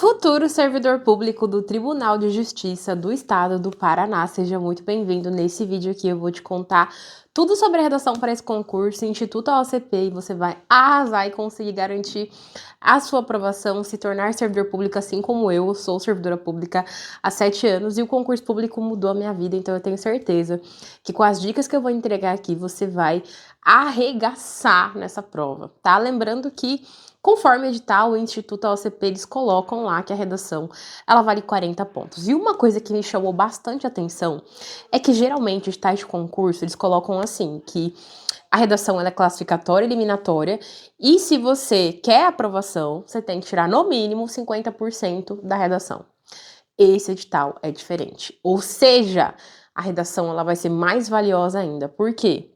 Futuro servidor público do Tribunal de Justiça do Estado do Paraná, seja muito bem-vindo. Nesse vídeo aqui eu vou te contar tudo sobre a redação para esse concurso, Instituto OCP, e você vai arrasar e conseguir garantir a sua aprovação, se tornar servidor público, assim como eu sou servidora pública há 7 anos e o concurso público mudou a minha vida, então eu tenho certeza que com as dicas que eu vou entregar aqui, você vai arregaçar nessa prova, tá? Lembrando que conforme edital, o Instituto OCP, eles colocam lá que a redação, ela vale 40 pontos. E uma coisa que me chamou bastante atenção é que geralmente os editais de concurso, eles colocam assim, que a redação ela é classificatória e eliminatória, e se você quer aprovação, você tem que tirar no mínimo 50% da redação. Esse edital é diferente. Ou seja, a redação ela vai ser mais valiosa ainda. Por quê?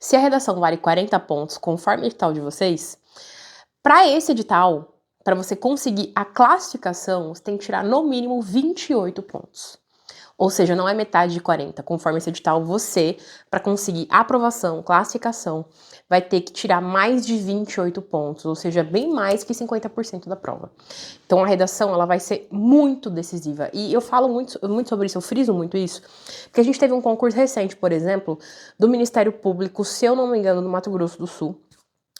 Se a redação vale 40 pontos, conforme o edital de vocês, para esse edital, para você conseguir a classificação, você tem que tirar no mínimo 28 pontos. Ou seja, não é metade de 40. Conforme esse edital, você, para conseguir aprovação, classificação, vai ter que tirar mais de 28 pontos, ou seja, bem mais que 50% da prova. Então a redação, ela vai ser muito decisiva. E eu falo muito sobre isso, eu friso muito isso, porque a gente teve um concurso recente, por exemplo, do Ministério Público, se eu não me engano, do Mato Grosso do Sul,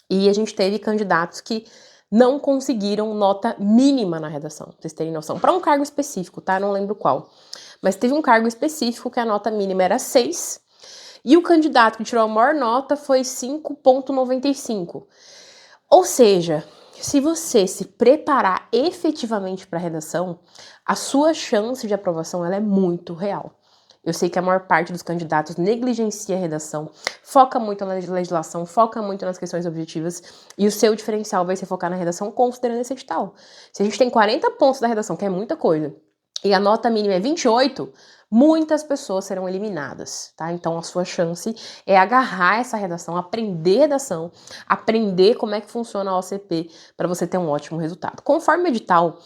e a gente teve candidatos que não conseguiram nota mínima na redação, pra vocês terem noção. Para um cargo específico, tá? Não lembro qual. Mas teve um cargo específico que a nota mínima era 6, e o candidato que tirou a maior nota foi 5,95. Ou seja, se você se preparar efetivamente para a redação, a sua chance de aprovação ela é muito real. Eu sei que a maior parte dos candidatos negligencia a redação, foca muito na legislação, foca muito nas questões objetivas, e o seu diferencial vai ser focar na redação considerando esse edital. Se a gente tem 40 pontos da redação, que é muita coisa, e a nota mínima é 28, muitas pessoas serão eliminadas, tá? Então a sua chance é agarrar essa redação, aprender redação, aprender como é que funciona a OCP para você ter um ótimo resultado. Conforme o edital,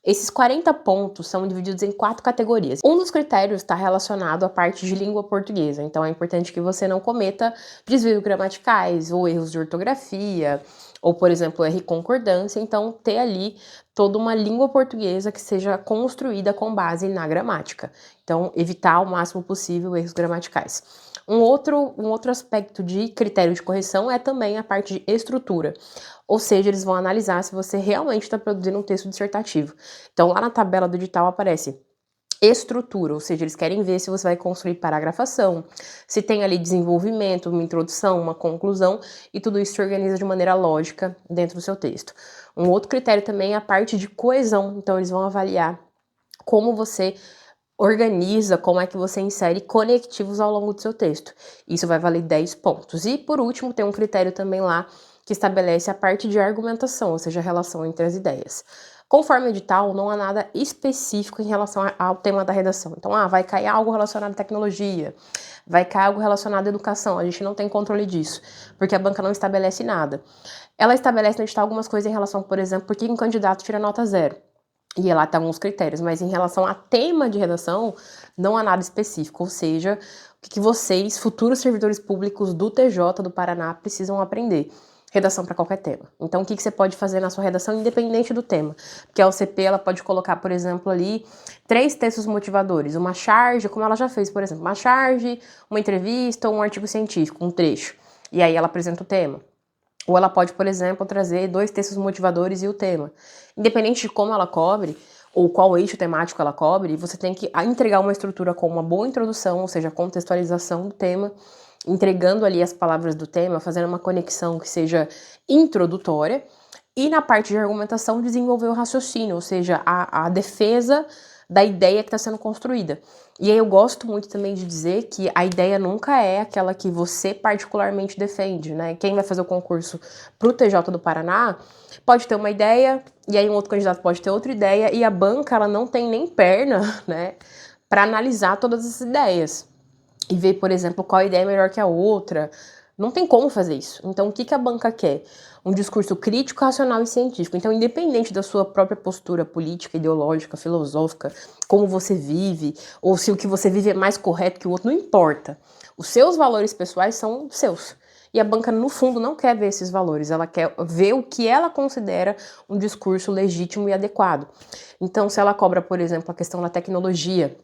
esses 40 pontos são divididos em 4 categorias. Um dos critérios está relacionado à parte de língua portuguesa, então é importante que você não cometa desvios gramaticais ou erros de ortografia, ou, por exemplo, erro de concordância, então ter ali toda uma língua portuguesa que seja construída com base na gramática. Então, evitar ao máximo possível erros gramaticais. Um outro aspecto de critério de correção é também a parte de estrutura. Ou seja, eles vão analisar se você realmente está produzindo um texto dissertativo. Então, lá na tabela do edital aparece estrutura, ou seja, eles querem ver se você vai construir paragrafação, se tem ali desenvolvimento, uma introdução, uma conclusão, e tudo isso se organiza de maneira lógica dentro do seu texto. Um outro critério também é a parte de coesão, então eles vão avaliar como você organiza, como é que você insere conectivos ao longo do seu texto. Isso vai valer 10 pontos. E, por último, tem um critério também lá que estabelece a parte de argumentação, ou seja, a relação entre as ideias. Conforme o edital, não há nada específico em relação ao tema da redação. Então, vai cair algo relacionado à tecnologia, vai cair algo relacionado à educação, a gente não tem controle disso, porque a banca não estabelece nada. Ela estabelece no edital algumas coisas em relação, por exemplo, por que um candidato tira nota 0. E lá tem alguns critérios, mas em relação a tema de redação, não há nada específico, ou seja, o que vocês, futuros servidores públicos do TJ do Paraná, precisam aprender. Redação para qualquer tema. Então, o que você pode fazer na sua redação, independente do tema? Porque a OCP, ela pode colocar, por exemplo, ali, 3 textos motivadores, uma charge, como ela já fez, por exemplo, uma charge, uma entrevista ou um artigo científico, um trecho. E aí ela apresenta o tema. Ou ela pode, por exemplo, trazer 2 textos motivadores e o tema. Independente de como ela cobre, ou qual eixo temático ela cobre, você tem que entregar uma estrutura com uma boa introdução, ou seja, contextualização do tema, entregando ali as palavras do tema, fazendo uma conexão que seja introdutória, e na parte de argumentação desenvolver o raciocínio, ou seja, a defesa da ideia que está sendo construída. E aí eu gosto muito também de dizer que a ideia nunca é aquela que você particularmente defende, né? Quem vai fazer o concurso para o TJ do Paraná pode ter uma ideia, e aí um outro candidato pode ter outra ideia, e a banca ela não tem nem perna, né, para analisar todas essas ideias e ver, por exemplo, qual ideia é melhor que a outra. Não tem como fazer isso. Então, o que a banca quer? Um discurso crítico, racional e científico. Então, independente da sua própria postura política, ideológica, filosófica, como você vive, ou se o que você vive é mais correto que o outro, não importa. Os seus valores pessoais são seus. e a banca, no fundo, não quer ver esses valores, ela quer ver o que ela considera um discurso legítimo e adequado. Então, se ela cobra, por exemplo, a questão da tecnologia,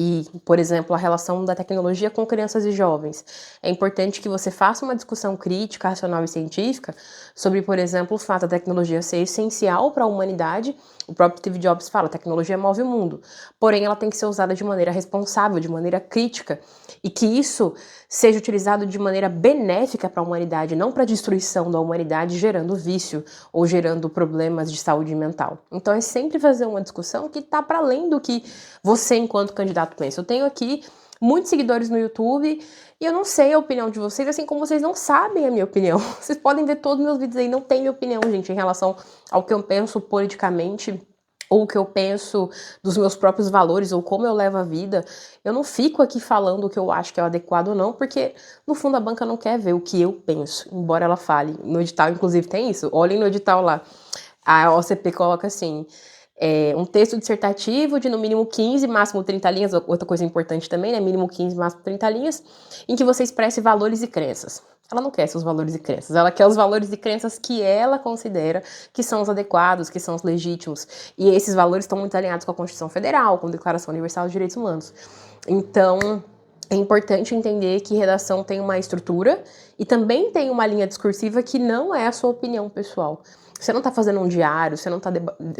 e, por exemplo, a relação da tecnologia com crianças e jovens. É importante que você faça uma discussão crítica, racional e científica sobre, por exemplo, o fato da tecnologia ser essencial para a humanidade. O próprio Steve Jobs fala, a tecnologia move o mundo. Porém, ela tem que ser usada de maneira responsável, de maneira crítica, e que isso seja utilizado de maneira benéfica para a humanidade, não para a destruição da humanidade, gerando vício ou gerando problemas de saúde mental. Então, é sempre fazer uma discussão que está para além do que você, enquanto candidato, pensa. Eu tenho aqui muitos seguidores no YouTube e eu não sei a opinião de vocês, assim como vocês não sabem a minha opinião. Vocês podem ver todos os meus vídeos aí, não tem minha opinião, gente, em relação ao que eu penso politicamente, ou o que eu penso dos meus próprios valores, ou como eu levo a vida. Eu não fico aqui falando o que eu acho que é o adequado ou não, porque no fundo a banca não quer ver o que eu penso, embora ela fale. No edital, inclusive, tem isso. Olhem no edital lá. A OCP coloca assim, um texto dissertativo de no mínimo 15, máximo 30 linhas, outra coisa importante também, né, mínimo 15, máximo 30 linhas, em que você expresse valores e crenças. Ela não quer seus valores e crenças, ela quer os valores e crenças que ela considera que são os adequados, que são os legítimos. E esses valores estão muito alinhados com a Constituição Federal, com a Declaração Universal dos Direitos Humanos. Então, é importante entender que redação tem uma estrutura e também tem uma linha discursiva que não é a sua opinião pessoal. Você não está fazendo um diário, você não está,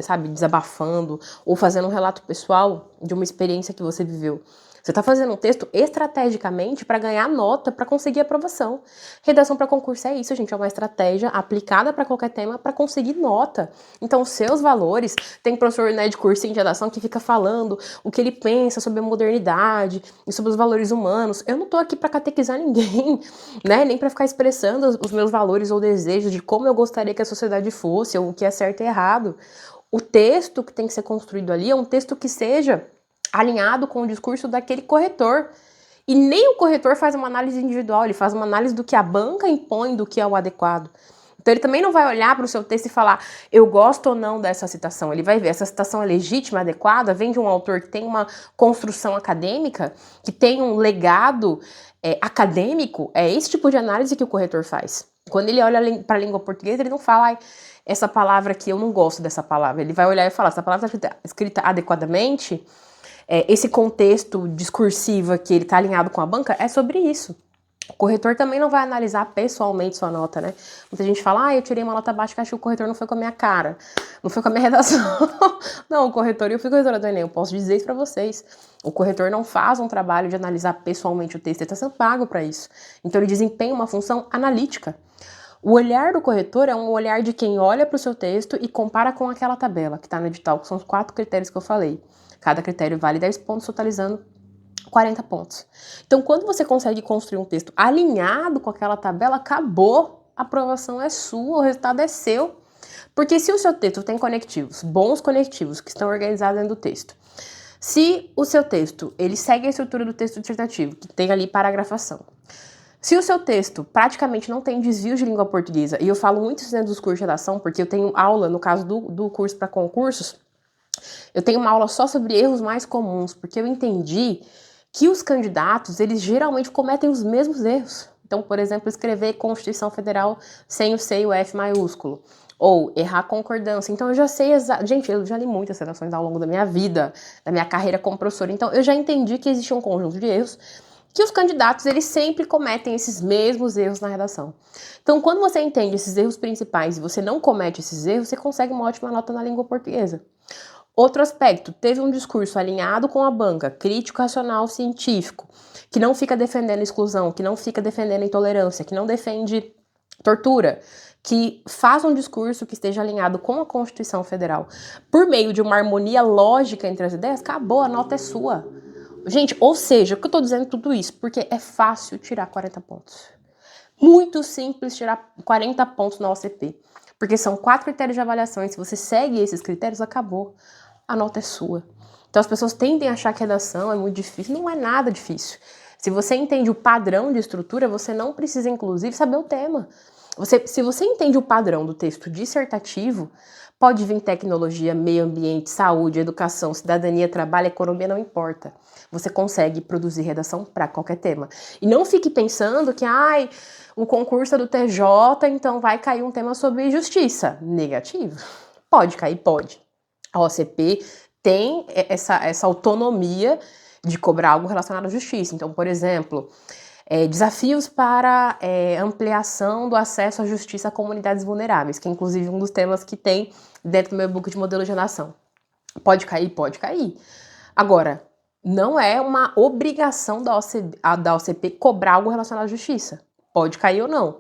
sabe, desabafando ou fazendo um relato pessoal de uma experiência que você viveu. Você está fazendo um texto estrategicamente para ganhar nota, para conseguir aprovação. Redação para concurso é isso, gente, é uma estratégia aplicada para qualquer tema para conseguir nota. Então, seus valores, tem professor, né, de cursinho de redação que fica falando o que ele pensa sobre a modernidade e sobre os valores humanos. Eu não estou aqui para catequizar ninguém, né, nem para ficar expressando os meus valores ou desejos de como eu gostaria que a sociedade fosse, ou o que é certo e errado. O texto que tem que ser construído ali é um texto que seja alinhado com o discurso daquele corretor. E nem o corretor faz uma análise individual, ele faz uma análise do que a banca impõe, do que é o adequado. Então ele também não vai olhar para o seu texto e falar, eu gosto ou não dessa citação. Ele vai ver, essa citação é legítima, adequada, vem de um autor que tem uma construção acadêmica, que tem um legado acadêmico. É esse tipo de análise que o corretor faz. Quando ele olha para a língua portuguesa, ele não fala, essa palavra aqui, eu não gosto dessa palavra. Ele vai olhar e falar, essa palavra está escrita adequadamente, esse contexto discursivo que ele está alinhado com a banca é sobre isso. O corretor também não vai analisar pessoalmente sua nota, né? Muita gente fala, eu tirei uma nota baixa que acho que o corretor não foi com a minha cara, não foi com a minha redação. Não, o corretor, eu fui corretora do Enem, eu posso dizer isso pra vocês. O corretor não faz um trabalho de analisar pessoalmente o texto, ele está sendo pago para isso. Então ele desempenha uma função analítica. O olhar do corretor é um olhar de quem olha para o seu texto e compara com aquela tabela que está no edital, que são os 4 critérios que eu falei. Cada critério vale 10 pontos, totalizando 40 pontos. Então, quando você consegue construir um texto alinhado com aquela tabela, acabou, a aprovação é sua, o resultado é seu. Porque se o seu texto tem conectivos, bons conectivos, que estão organizados dentro do texto, se o seu texto, ele segue a estrutura do texto dissertativo, que tem ali paragrafação, se o seu texto praticamente não tem desvios de língua portuguesa, e eu falo muito isso dentro dos cursos de redação, porque eu tenho aula, no caso do curso para concursos, eu tenho uma aula só sobre erros mais comuns, porque eu entendi que os candidatos, eles geralmente cometem os mesmos erros. Então, por exemplo, escrever Constituição Federal sem o C e o F maiúsculo. Ou errar concordância. Então, eu já sei gente, eu já li muitas redações ao longo da minha vida, da minha carreira como professora. Então, eu já entendi que existe um conjunto de erros que os candidatos, eles sempre cometem esses mesmos erros na redação. Então, quando você entende esses erros principais e você não comete esses erros, você consegue uma ótima nota na língua portuguesa. Outro aspecto, teve um discurso alinhado com a banca, crítico, racional, científico, que não fica defendendo exclusão, que não fica defendendo intolerância, que não defende tortura, que faz um discurso que esteja alinhado com a Constituição Federal, por meio de uma harmonia lógica entre as ideias, acabou, a nota é sua. Gente, ou seja, por que eu tô dizendo tudo isso? Porque é fácil tirar 40 pontos. Muito simples tirar 40 pontos na OCP. Porque são 4 critérios de avaliação e se você segue esses critérios, acabou. A nota é sua. Então as pessoas tendem a achar que a redação é muito difícil. Não é nada difícil. Se você entende o padrão de estrutura, você não precisa, inclusive, saber o tema. Se você entende o padrão do texto dissertativo, pode vir tecnologia, meio ambiente, saúde, educação, cidadania, trabalho, economia, não importa. Você consegue produzir redação para qualquer tema. E não fique pensando que, o concurso é do TJ, então vai cair um tema sobre justiça. Negativo. Pode cair, pode. A OCP tem essa autonomia de cobrar algo relacionado à justiça. Então, por exemplo, desafios para ampliação do acesso à justiça a comunidades vulneráveis, que é inclusive um dos temas que tem dentro do meu book de modelo de redação. Pode cair? Pode cair. Agora, não é uma obrigação da OCP cobrar algo relacionado à justiça. Pode cair ou não.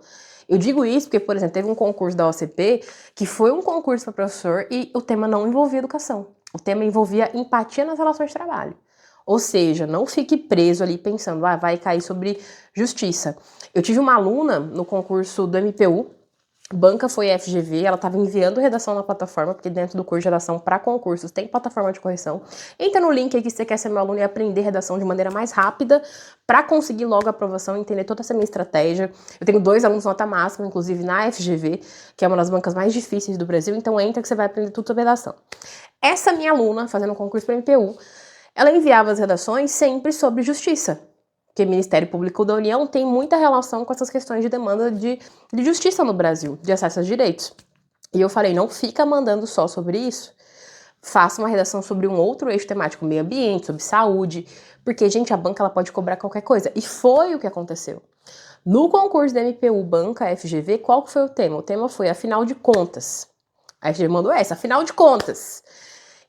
Eu digo isso porque, por exemplo, teve um concurso da OCP que foi um concurso para professor e o tema não envolvia educação. O tema envolvia empatia nas relações de trabalho. Ou seja, não fique preso ali pensando, vai cair sobre justiça. Eu tive uma aluna no concurso do MPU, banca foi FGV, ela estava enviando redação na plataforma, porque dentro do curso de redação para concursos tem plataforma de correção. Entra no link aí que você quer ser meu aluno e aprender redação de maneira mais rápida para conseguir logo a aprovação e entender toda essa minha estratégia. Eu tenho 2 alunos nota máxima, inclusive na FGV, que é uma das bancas mais difíceis do Brasil, então entra que você vai aprender tudo sobre redação. Essa minha aluna, fazendo um concurso para MPU, ela enviava as redações sempre sobre justiça, porque o Ministério Público da União tem muita relação com essas questões de demanda de justiça no Brasil, de acesso aos direitos. E eu falei, não fica mandando só sobre isso, faça uma redação sobre um outro eixo temático, meio ambiente, sobre saúde, porque, gente, a banca ela pode cobrar qualquer coisa. E foi o que aconteceu. No concurso da MPU Banca FGV, qual foi o tema? O tema foi, afinal de contas. A FGV mandou essa, afinal de contas.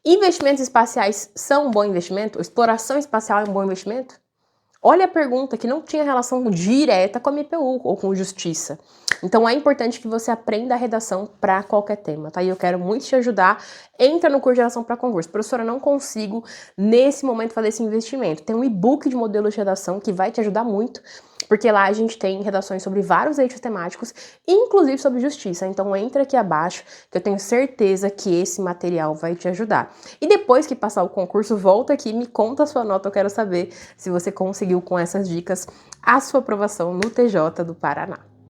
Investimentos espaciais são um bom investimento? Exploração espacial é um bom investimento? Olha a pergunta que não tinha relação direta com a MPU ou com justiça. Então é importante que você aprenda a redação para qualquer tema, tá? E eu quero muito te ajudar. Entra no curso de redação para concurso. Professora, não consigo nesse momento fazer esse investimento. Tem um e-book de modelo de redação que vai te ajudar muito, porque lá a gente tem redações sobre vários eixos temáticos, inclusive sobre justiça. Então entra aqui abaixo, que eu tenho certeza que esse material vai te ajudar. E depois que passar o concurso, volta aqui e me conta a sua nota. Eu quero saber se você conseguiu com essas dicas a sua aprovação no TJ do Paraná.